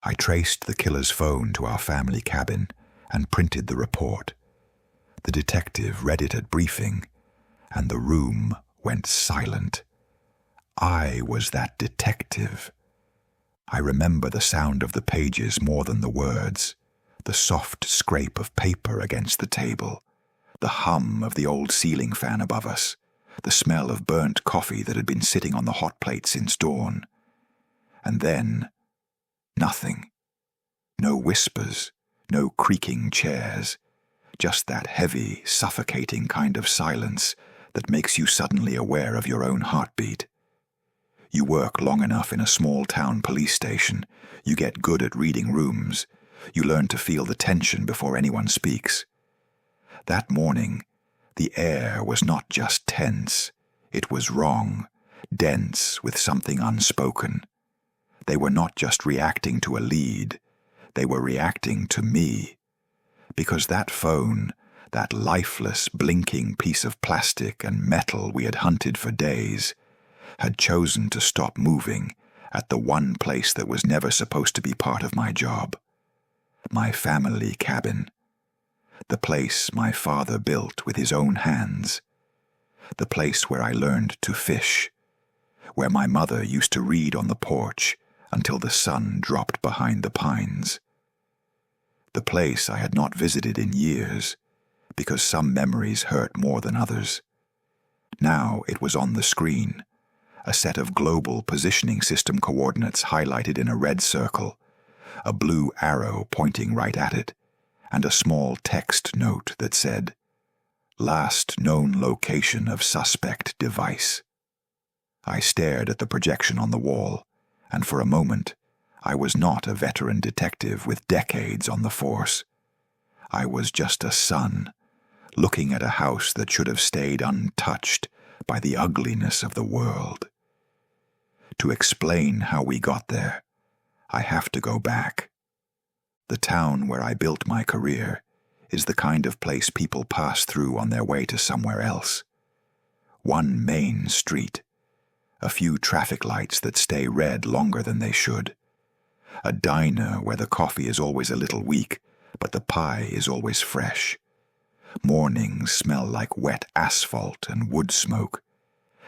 I traced the killer's phone to our family cabin and printed the report. The detective read it at briefing, and the room went silent. I was that detective. I remember the sound of the pages more than the words, the soft scrape of paper against the table, the hum of the old ceiling fan above us, the smell of burnt coffee that had been sitting on the hot plate since dawn. And then, nothing. No whispers, no creaking chairs, just that heavy, suffocating kind of silence that makes you suddenly aware of your own heartbeat. You work long enough in a small-town police station, you get good at reading rooms, you learn to feel the tension before anyone speaks. That morning, the air was not just tense, it was wrong, dense with something unspoken. They were not just reacting to a lead, they were reacting to me. Because that phone, that lifeless, blinking piece of plastic and metal we had hunted for days, had chosen to stop moving at the one place that was never supposed to be part of my job. My family cabin. The place my father built with his own hands. The place where I learned to fish. Where my mother used to read on the porch until the sun dropped behind the pines. The place I had not visited in years, because some memories hurt more than others. Now it was on the screen, a set of global positioning system coordinates highlighted in a red circle, a blue arrow pointing right at it, and a small text note that said, "Last known location of suspect device." I stared at the projection on the wall, and for a moment, I was not a veteran detective with decades on the force. I was just a son, looking at a house that should have stayed untouched by the ugliness of the world. To explain how we got there, I have to go back. The town where I built my career is the kind of place people pass through on their way to somewhere else. One main street, a few traffic lights that stay red longer than they should, a diner where the coffee is always a little weak, but the pie is always fresh. Mornings smell like wet asphalt and wood smoke,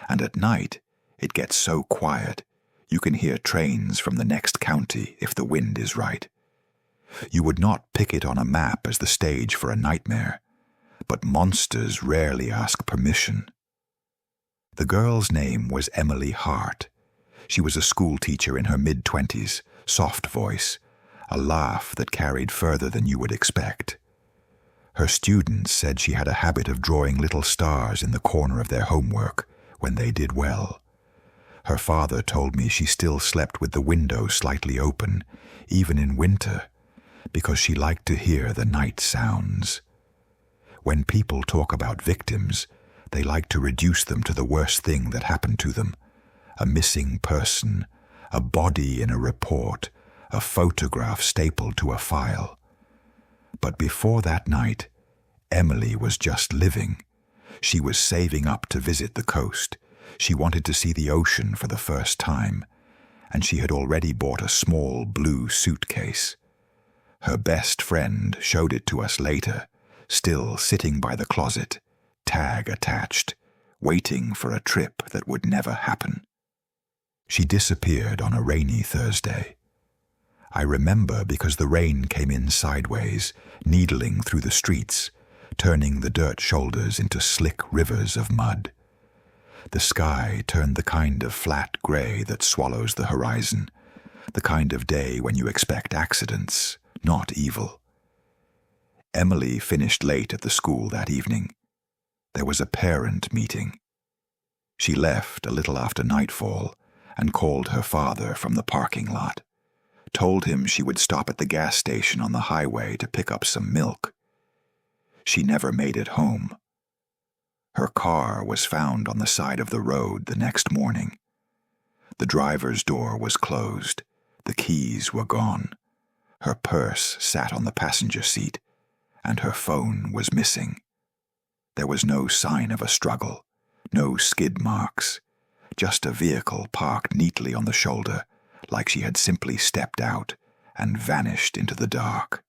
and at night it gets so quiet you can hear trains from the next county if the wind is right. You would not pick it on a map as the stage for a nightmare, but monsters rarely ask permission. The girl's name was Emily Hart. She was a school teacher in her mid-20s, soft voice, a laugh that carried further than you would expect. Her students said she had a habit of drawing little stars in the corner of their homework when they did well. Her father told me she still slept with the window slightly open, even in winter, because she liked to hear the night sounds. When people talk about victims, they like to reduce them to the worst thing that happened to them: a missing person, a body in a report, a photograph stapled to a file. But before that night, Emily was just living. She was saving up to visit the coast. She wanted to see the ocean for the first time, and she had already bought a small blue suitcase. Her best friend showed it to us later, still sitting by the closet, tag attached, waiting for a trip that would never happen. She disappeared on a rainy Thursday. I remember because the rain came in sideways, needling through the streets, turning the dirt shoulders into slick rivers of mud. The sky turned the kind of flat gray that swallows the horizon, the kind of day when you expect accidents, not evil. Emily finished late at the school that evening. There was a parent meeting. She left a little after nightfall and called her father from the parking lot, told him she would stop at the gas station on the highway to pick up some milk. She never made it home. Her car was found on the side of the road the next morning. The driver's door was closed. The keys were gone. Her purse sat on the passenger seat, and her phone was missing. There was no sign of a struggle, no skid marks, just a vehicle parked neatly on the shoulder, like she had simply stepped out and vanished into the dark.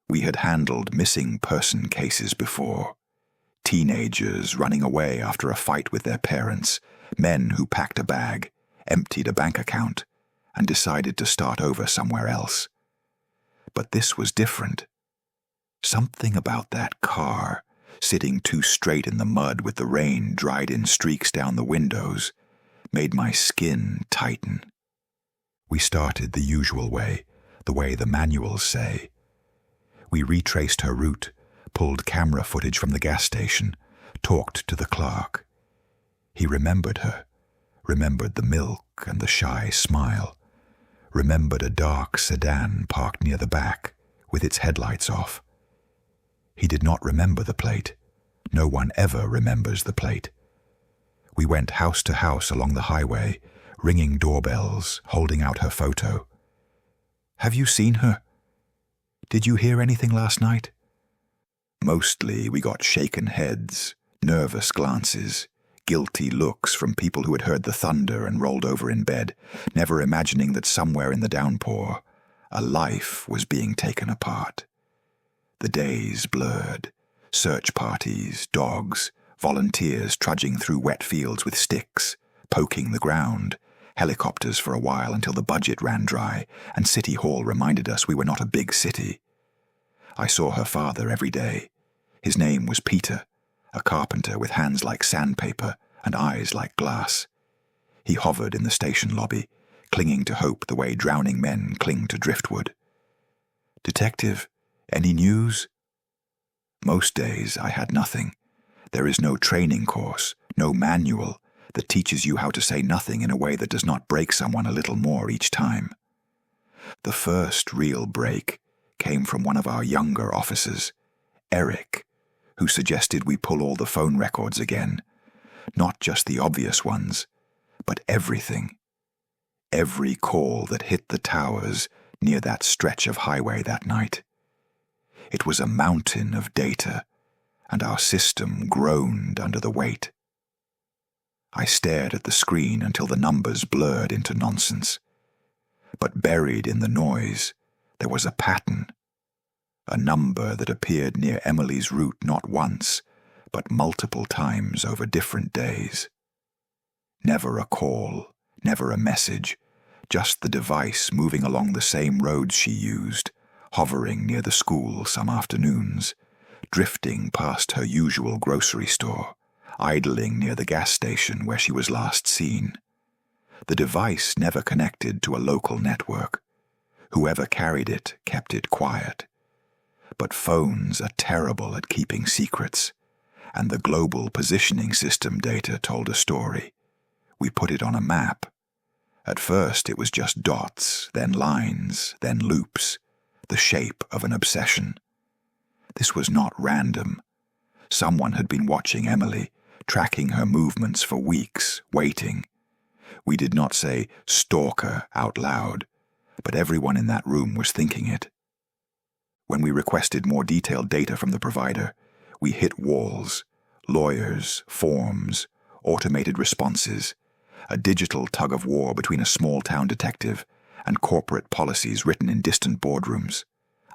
We had handled missing person cases before. Teenagers running away after a fight with their parents, men who packed a bag, emptied a bank account, and decided to start over somewhere else. But this was different. Something about that car, sitting too straight in the mud with the rain dried in streaks down the windows, made my skin tighten. We started the usual way, the way the manuals say. We retraced her route, pulled camera footage from the gas station, talked to the clerk. He remembered her, remembered the milk and the shy smile, remembered a dark sedan parked near the back, with its headlights off. He did not remember the plate. No one ever remembers the plate. We went house to house along the highway, ringing doorbells, holding out her photo. "Have you seen her? Did you hear anything last night?" Mostly we got shaken heads, nervous glances, guilty looks from people who had heard the thunder and rolled over in bed, never imagining that somewhere in the downpour, a life was being taken apart. The days blurred. Search parties, dogs, volunteers trudging through wet fields with sticks, poking the ground, helicopters for a while until the budget ran dry, and City Hall reminded us we were not a big city. I saw her father every day. His name was Peter, a carpenter with hands like sandpaper and eyes like glass. He hovered in the station lobby, clinging to hope the way drowning men cling to driftwood. "Detective, any news?" Most days I had nothing. There is no training course, no manual that teaches you how to say nothing in a way that does not break someone a little more each time. The first real break came from one of our younger officers, Eric, who suggested we pull all the phone records again, not just the obvious ones, but everything. Every call that hit the towers near that stretch of highway that night. It was a mountain of data, and our system groaned under the weight. I stared at the screen until the numbers blurred into nonsense. But buried in the noise, there was a pattern. A number that appeared near Emily's route not once, but multiple times over different days. Never a call, never a message, just the device moving along the same roads she used, hovering near the school some afternoons, drifting past her usual grocery store, idling near the gas station where she was last seen. The device never connected to a local network. Whoever carried it kept it quiet. But phones are terrible at keeping secrets, and the global positioning system data told a story. We put it on a map. At first it was just dots, then lines, then loops, the shape of an obsession. This was not random. Someone had been watching Emily, tracking her movements for weeks, waiting. We did not say "stalker" out loud, but everyone in that room was thinking it. When we requested more detailed data from the provider, we hit walls, lawyers, forms, automated responses, a digital tug-of-war between a small-town detective and corporate policies written in distant boardrooms.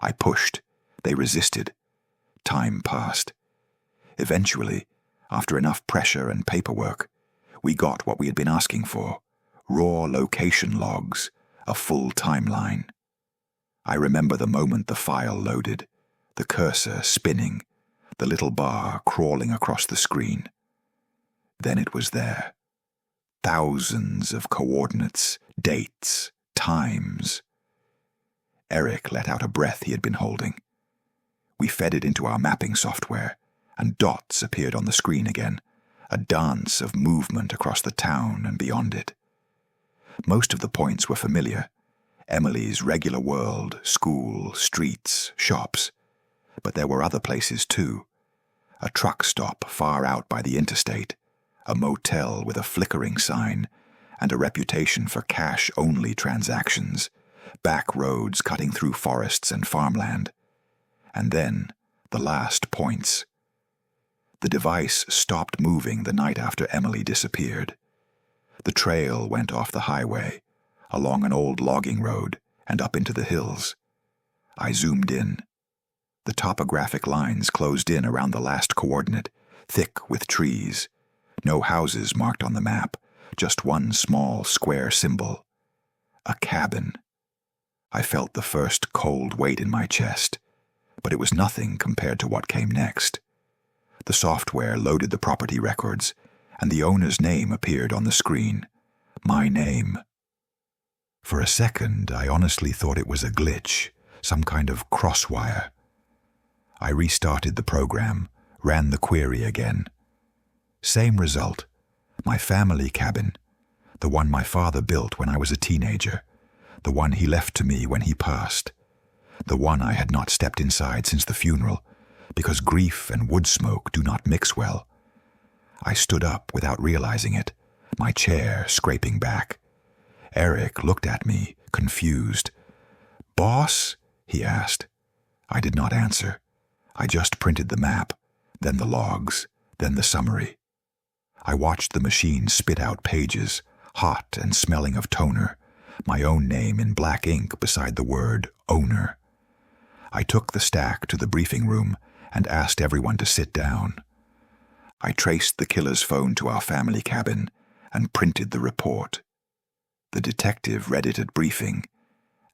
I pushed. They resisted. Time passed. Eventually, after enough pressure and paperwork, we got what we had been asking for: raw location logs, a full timeline. I remember the moment the file loaded, the cursor spinning, the little bar crawling across the screen. Then it was there. Thousands of coordinates, dates, times. Eric let out a breath he had been holding. We fed it into our mapping software, and dots appeared on the screen again, a dance of movement across the town and beyond it. Most of the points were familiar: Emily's regular world, school, streets, shops. But there were other places too. A truck stop far out by the interstate, a motel with a flickering sign, and a reputation for cash-only transactions, back roads cutting through forests and farmland. And then, the last points. The device stopped moving the night after Emily disappeared. The trail went off the highway, along an old logging road, and up into the hills. I zoomed in. The topographic lines closed in around the last coordinate, thick with trees. No houses marked on the map, just one small square symbol. A cabin. I felt the first cold weight in my chest, but it was nothing compared to what came next. The software loaded the property records, and the owner's name appeared on the screen. My name. For a second, I honestly thought it was a glitch, some kind of crosswire. I restarted the program, ran the query again. Same result. My family cabin, the one my father built when I was a teenager, the one he left to me when he passed, the one I had not stepped inside since the funeral, because grief and wood smoke do not mix well. I stood up without realizing it, my chair scraping back. Eric looked at me, confused. "Boss?" he asked. I did not answer. I just printed the map, then the logs, then the summary. I watched the machine spit out pages, hot and smelling of toner, my own name in black ink beside the word owner. I took the stack to the briefing room and asked everyone to sit down. I traced the killer's phone to our family cabin and printed the report. The detective read it at briefing,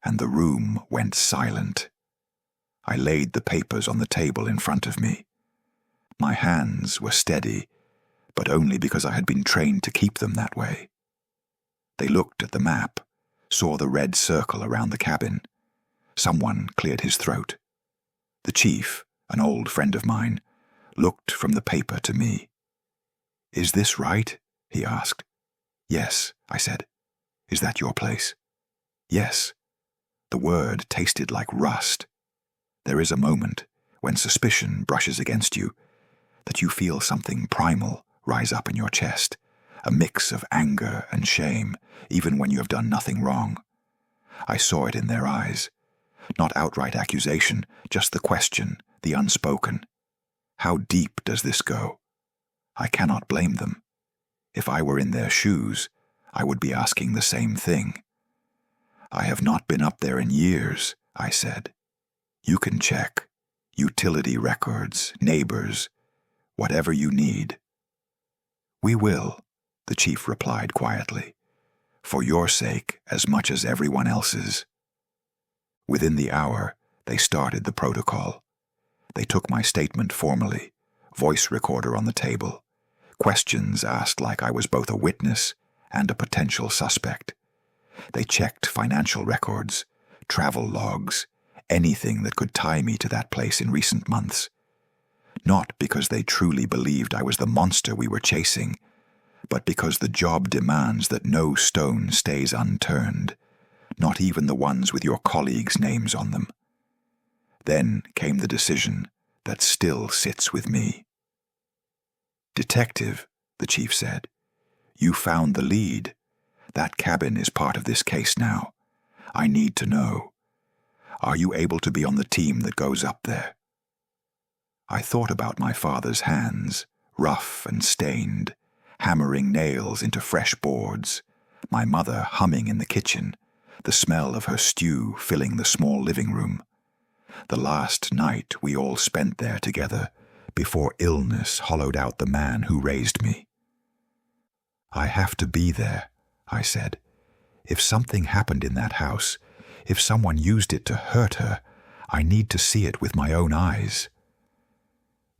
and the room went silent. I laid the papers on the table in front of me. My hands were steady, but only because I had been trained to keep them that way. They looked at the map, saw the red circle around the cabin. Someone cleared his throat. The chief, an old friend of mine, looked from the paper to me. "Is this right?" he asked. "Yes," I said. "Is that your place?" "Yes." The word tasted like rust. There is a moment, when suspicion brushes against you, that you feel something primal rise up in your chest, a mix of anger and shame, even when you have done nothing wrong. I saw it in their eyes. Not outright accusation, just the question, the unspoken. How deep does this go? I cannot blame them. If I were in their shoes, I would be asking the same thing. "I have not been up there in years," I said. "You can check. Utility records, neighbors, whatever you need." "We will," the chief replied quietly, "for your sake as much as everyone else's." Within the hour, they started the protocol. They took my statement formally, voice recorder on the table, questions asked like I was both a witness and a potential suspect. They checked financial records, travel logs, anything that could tie me to that place in recent months. Not because they truly believed I was the monster we were chasing, but because the job demands that no stone stays unturned, not even the ones with your colleagues' names on them. Then came the decision that still sits with me. "Detective," the chief said, "you found the lead. That cabin is part of this case now. I need to know. Are you able to be on the team that goes up there?" I thought about my father's hands, rough and stained, hammering nails into fresh boards, my mother humming in the kitchen, the smell of her stew filling the small living room. The last night we all spent there together, before illness hollowed out the man who raised me. "I have to be there," I said. "If something happened in that house, if someone used it to hurt her, I need to see it with my own eyes."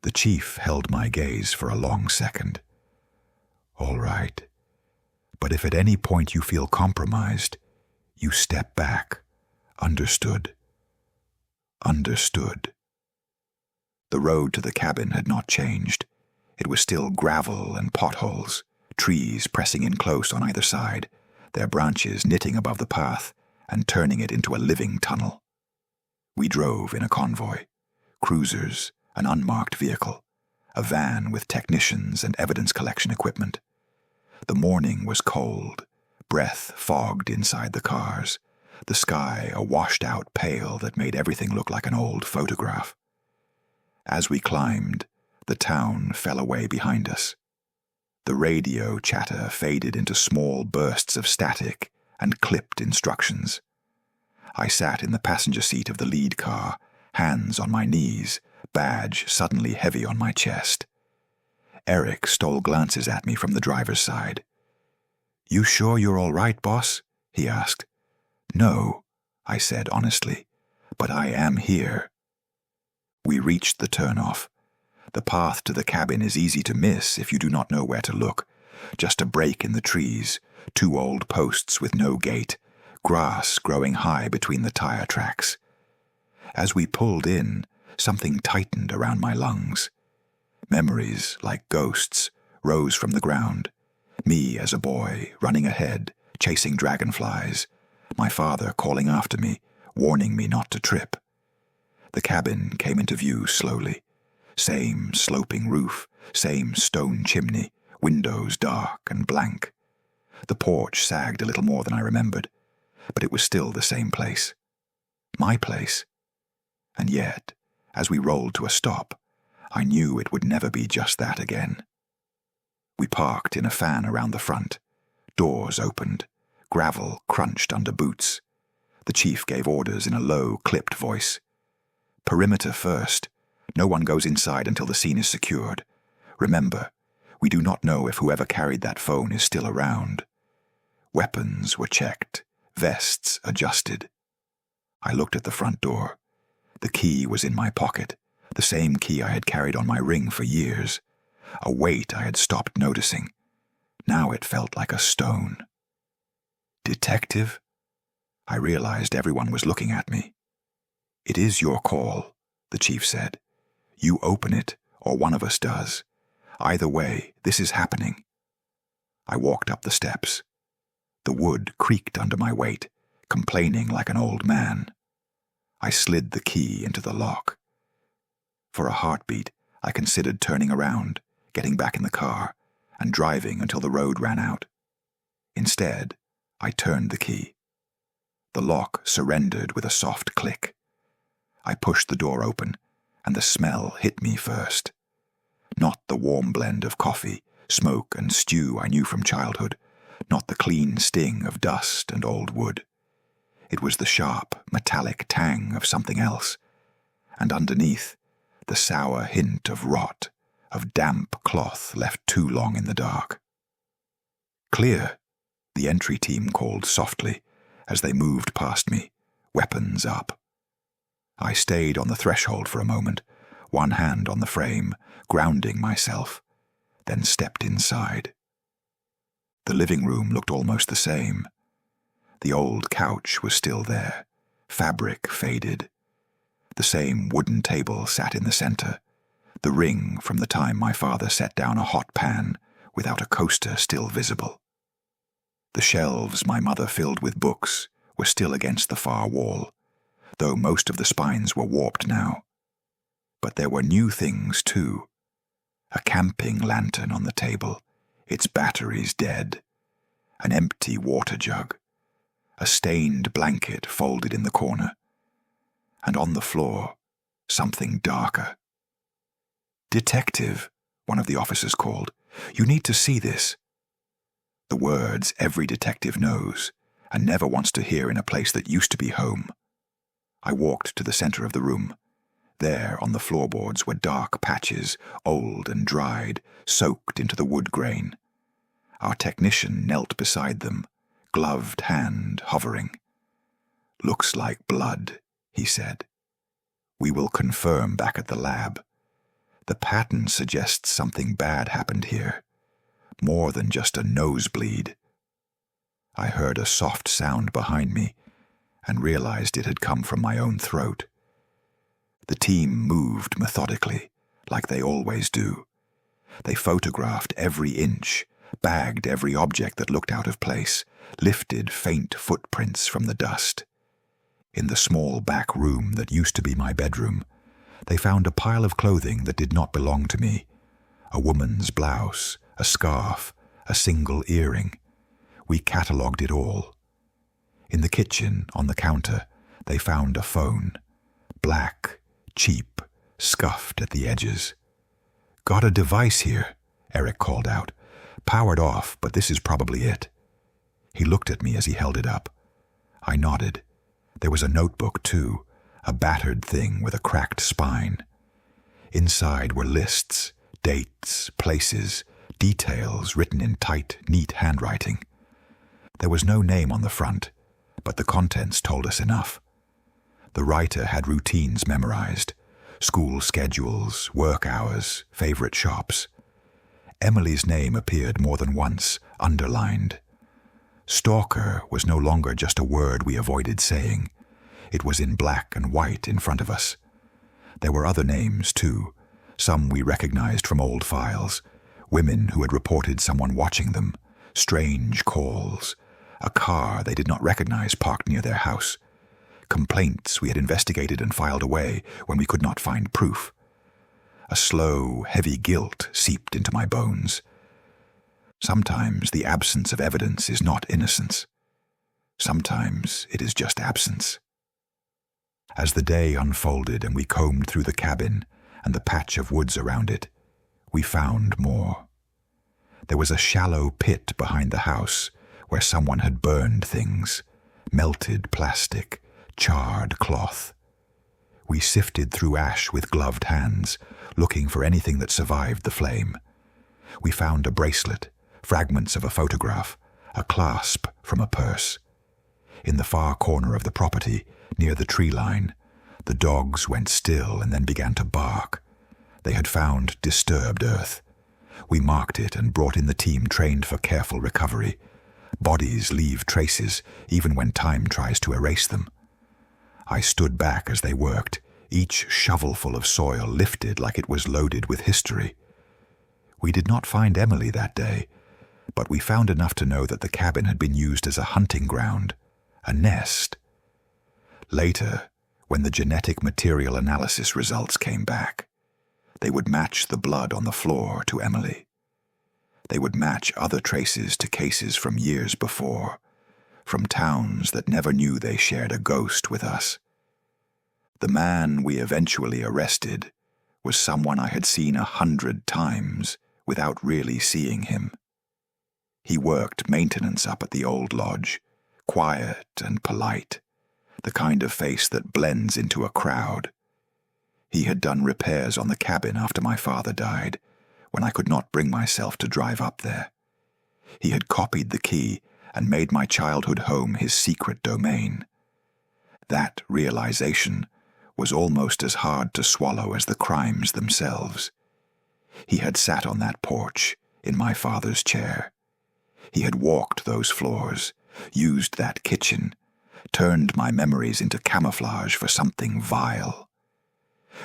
The chief held my gaze for a long second. "All right. But if at any point you feel compromised, you step back. Understood?" Understood. The road to the cabin had not changed. It was still gravel and potholes, trees pressing in close on either side, their branches knitting above the path and turning it into a living tunnel. We drove in a convoy, cruisers, an unmarked vehicle, a van with technicians and evidence collection equipment. The morning was cold, breath fogged inside the cars, the sky a washed-out pale that made everything look like an old photograph. As we climbed, the town fell away behind us. The radio chatter faded into small bursts of static and clipped instructions. I sat in the passenger seat of the lead car, hands on my knees, badge suddenly heavy on my chest. Eric stole glances at me from the driver's side. "You sure you're all right, boss?" he asked. "No," I said honestly, "but I am here." We reached the turnoff. The path to the cabin is easy to miss if you do not know where to look. Just a break in the trees, 2 old posts with no gate, grass growing high between the tire tracks. As we pulled in, something tightened around my lungs. Memories, like ghosts, rose from the ground. Me as a boy, running ahead, chasing dragonflies. My father calling after me, warning me not to trip. The cabin came into view slowly. Same sloping roof, same stone chimney, windows dark and blank. The porch sagged a little more than I remembered, but it was still the same place. My place. And yet, as we rolled to a stop, I knew it would never be just that again. We parked in a fan around the front. Doors opened. Gravel crunched under boots. The chief gave orders in a low, clipped voice. "Perimeter first. No one goes inside until the scene is secured. Remember, we do not know if whoever carried that phone is still around." Weapons were checked, vests adjusted. I looked at the front door. The key was in my pocket, the same key I had carried on my ring for years. A weight I had stopped noticing. Now it felt like a stone. "Detective?" I realized everyone was looking at me. "It is your call," the chief said. "You open it, or one of us does. Either way, this is happening." I walked up the steps. The wood creaked under my weight, complaining like an old man. I slid the key into the lock. For a heartbeat, I considered turning around, getting back in the car, and driving until the road ran out. Instead, I turned the key. The lock surrendered with a soft click. I pushed the door open, and the smell hit me first. Not the warm blend of coffee, smoke, and stew I knew from childhood, not the clean sting of dust and old wood. It was the sharp, metallic tang of something else, and underneath, the sour hint of rot, of damp cloth left too long in the dark. "Clear," the entry team called softly as they moved past me, weapons up. I stayed on the threshold for a moment, one hand on the frame, grounding myself, then stepped inside. The living room looked almost the same. The old couch was still there, fabric faded. The same wooden table sat in the center, the ring from the time my father set down a hot pan without a coaster still visible. The shelves my mother filled with books were still against the far wall, though most of the spines were warped now. But there were new things, too. A camping lantern on the table, its batteries dead. An empty water jug. A stained blanket folded in the corner. And on the floor, something darker. "Detective," one of the officers called. "You need to see this." The words every detective knows and never wants to hear in a place that used to be home. I walked to the center of the room. There, on the floorboards, were dark patches, old and dried, soaked into the wood grain. Our technician knelt beside them, gloved hand hovering. "Looks like blood," he said. "We will confirm back at the lab. The pattern suggests something bad happened here. More than just a nosebleed." I heard a soft sound behind me and realized it had come from my own throat. The team moved methodically, like they always do. They photographed every inch, bagged every object that looked out of place, lifted faint footprints from the dust. In the small back room that used to be my bedroom, they found a pile of clothing that did not belong to me. A woman's blouse, a scarf, a single earring. We catalogued it all. In the kitchen, on the counter, they found a phone. Black, cheap, scuffed at the edges. "Got a device here," Eric called out. "Powered off, but this is probably it." He looked at me as he held it up. I nodded. There was a notebook, too, a battered thing with a cracked spine. Inside were lists, dates, places, details written in tight, neat handwriting. There was no name on the front, but the contents told us enough. The writer had routines memorized, school schedules, work hours, favorite shops. Emily's name appeared more than once, underlined. Stalker was no longer just a word we avoided saying. It was in black and white in front of us. There were other names, too, some we recognized from old files, women who had reported someone watching them, strange calls, a car they did not recognize parked near their house, complaints we had investigated and filed away when we could not find proof. A slow, heavy guilt seeped into my bones. Sometimes the absence of evidence is not innocence. Sometimes it is just absence. As the day unfolded and we combed through the cabin and the patch of woods around it, we found more. There was a shallow pit behind the house where someone had burned things, melted plastic, charred cloth. We sifted through ash with gloved hands, looking for anything that survived the flame. We found a bracelet, fragments of a photograph, a clasp from a purse. In the far corner of the property, near the tree line, the dogs went still and then began to bark. They had found disturbed earth. We marked it and brought in the team trained for careful recovery. Bodies leave traces, even when time tries to erase them. I stood back as they worked, each shovelful of soil lifted like it was loaded with history. We did not find Emily that day, but we found enough to know that the cabin had been used as a hunting ground, a nest. Later, when the genetic material analysis results came back, they would match the blood on the floor to Emily. They would match other traces to cases from years before, from towns that never knew they shared a ghost with us. The man we eventually arrested was someone I had seen 100 times without really seeing him. He worked maintenance up at the old lodge, quiet and polite, the kind of face that blends into a crowd. He had done repairs on the cabin after my father died, when I could not bring myself to drive up there. He had copied the key and made my childhood home his secret domain. That realization was almost as hard to swallow as the crimes themselves. He had sat on that porch, in my father's chair. He had walked those floors, used that kitchen, turned my memories into camouflage for something vile.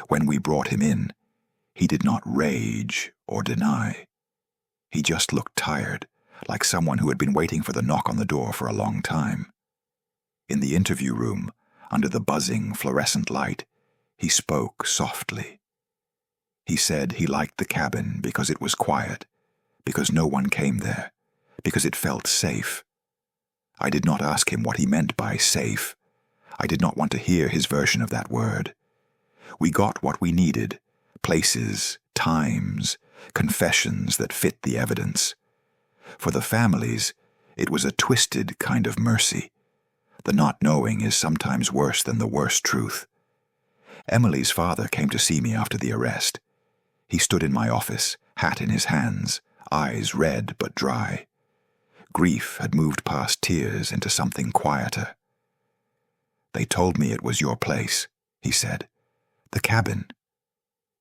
When we brought him in, he did not rage or deny. He just looked tired, like someone who had been waiting for the knock on the door for a long time. In the interview room, under the buzzing fluorescent light, he spoke softly. He said he liked the cabin because it was quiet, because no one came there, because it felt safe. I did not ask him what he meant by safe. I did not want to hear his version of that word. We got what we needed, places, times, confessions that fit the evidence. For the families, it was a twisted kind of mercy. The not knowing is sometimes worse than the worst truth. Emily's father came to see me after the arrest. He stood in my office, hat in his hands, eyes red but dry. Grief had moved past tears into something quieter. "They told me it was your place," he said. "The cabin."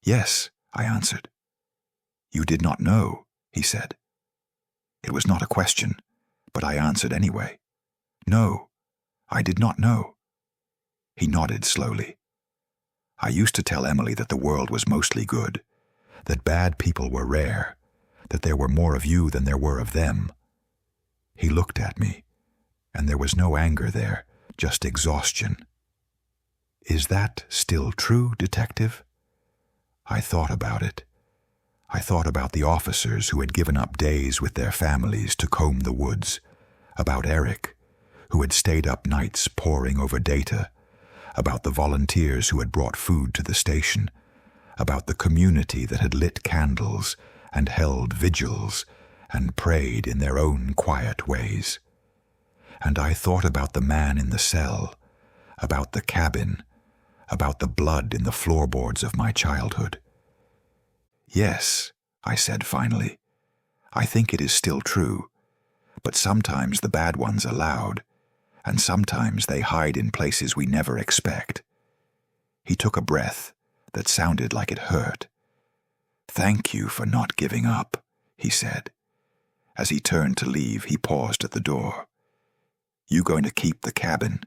"Yes," I answered. "You did not know," he said. It was not a question, but I answered anyway. "No, I did not know." He nodded slowly. "I used to tell Emily that the world was mostly good, that bad people were rare, that there were more of you than there were of them." He looked at me, and there was no anger there, just exhaustion. "Is that still true, Detective?" I thought about it. I thought about the officers who had given up days with their families to comb the woods, about Eric, who had stayed up nights poring over data, about the volunteers who had brought food to the station, about the community that had lit candles and held vigils and prayed in their own quiet ways. And I thought about the man in the cell, about the cabin, about the blood in the floorboards of my childhood. Yes, I said finally, I think it is still true, but sometimes the bad ones are loud, and sometimes they hide in places we never expect. He took a breath that sounded like it hurt. Thank you for not giving up, he said. As he turned to leave, he paused at the door. You going to keep the cabin?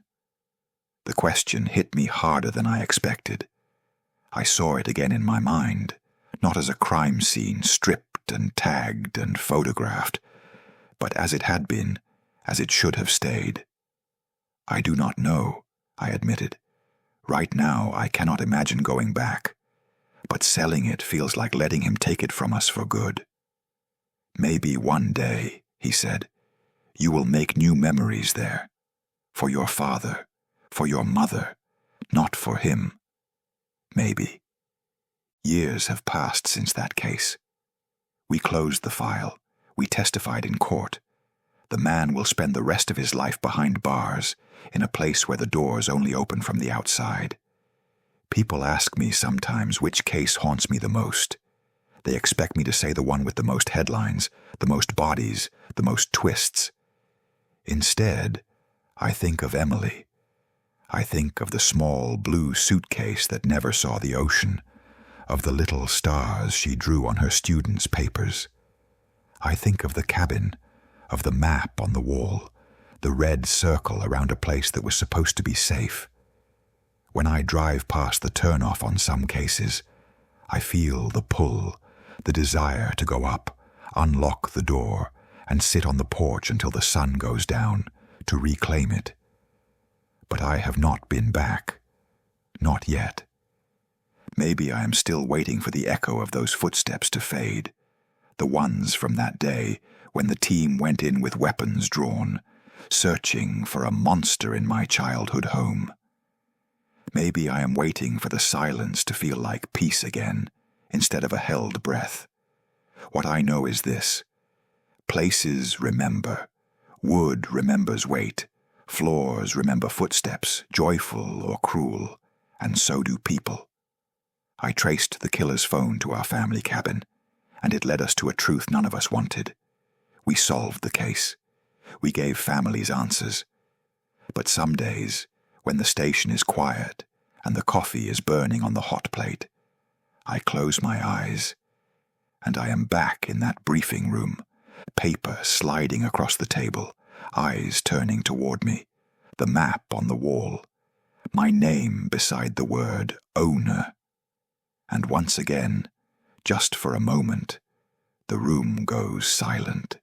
The question hit me harder than I expected. I saw it again in my mind, not as a crime scene stripped and tagged and photographed, but as it had been, as it should have stayed. I do not know, I admitted. Right now, I cannot imagine going back, but selling it feels like letting him take it from us for good. Maybe one day, he said, you will make new memories there. For your father, for your mother, not for him. Maybe. Years have passed since that case. We closed the file. We testified in court. The man will spend the rest of his life behind bars, in a place where the doors only open from the outside. People ask me sometimes which case haunts me the most. They expect me to say the one with the most headlines, the most bodies, the most twists. Instead, I think of Emily. I think of the small blue suitcase that never saw the ocean, of the little stars she drew on her students' papers. I think of the cabin, of the map on the wall, the red circle around a place that was supposed to be safe. When I drive past the turnoff on some cases, I feel the pull, the desire to go up, unlock the door, and sit on the porch until the sun goes down, to reclaim it. But I have not been back. Not yet. Maybe I am still waiting for the echo of those footsteps to fade, the ones from that day when the team went in with weapons drawn, searching for a monster in my childhood home. Maybe I am waiting for the silence to feel like peace again, instead of a held breath. What I know is this: places remember, wood remembers weight, floors remember footsteps, joyful or cruel, and so do people. I traced the killer's phone to our family cabin, and it led us to a truth none of us wanted. We solved the case. We gave families answers. But some days, when the station is quiet and the coffee is burning on the hot plate, I close my eyes, and I am back in that briefing room, paper sliding across the table, eyes turning toward me, the map on the wall, my name beside the word owner. And once again, just for a moment, the room goes silent.